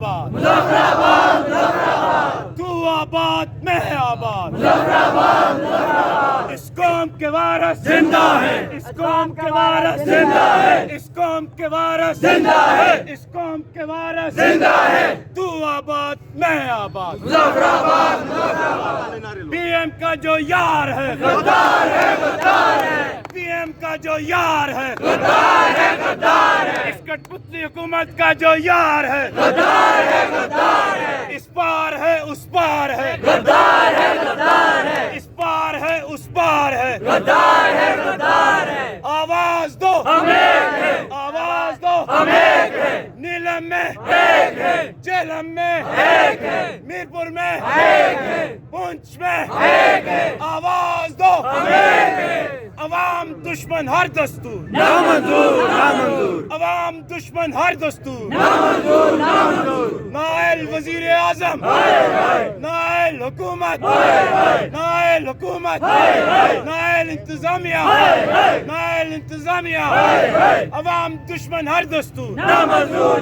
मुज़फ़्फ़राबाद मुज़फ़्फ़राबाद तू आबाद मैं आबाद मुज़फ़्फ़राबाद मुज़फ़्फ़राबाद इस कौम के वारिस जिंदा है इस कौम के वारिस जिंदा है इस कौम के वारिस जिंदा है इस कौम के वारिस जिंदा है तू आबाद मैं आबाद मुज़फ़्फ़राबाद मुज़फ़्फ़राबाद पीएम का जो यार है गद्दार है पीएम का जो यार है गद्दार है इस कठपुतली हुकूमत का जो यार है गद्दार है इस पार है उस पार है गद्दार है इस पार है उस पार है गद्दार है आवाज दो हम एक है आवाज दो हम एक है नीलम में एक है झेलम में एक है मीरपुर में एक है पुंछ में एक है आवाज दो हम एक है अवाम दुश्मन हर दस्तूर नामंजूर अवाम दुश्मन हर दस्तूर नामंजूर नाइल वजीर आजम नाइल हुकूमत नाइल इंतजामिया अवाम दुश्मन हर दस्तूर नामंजूर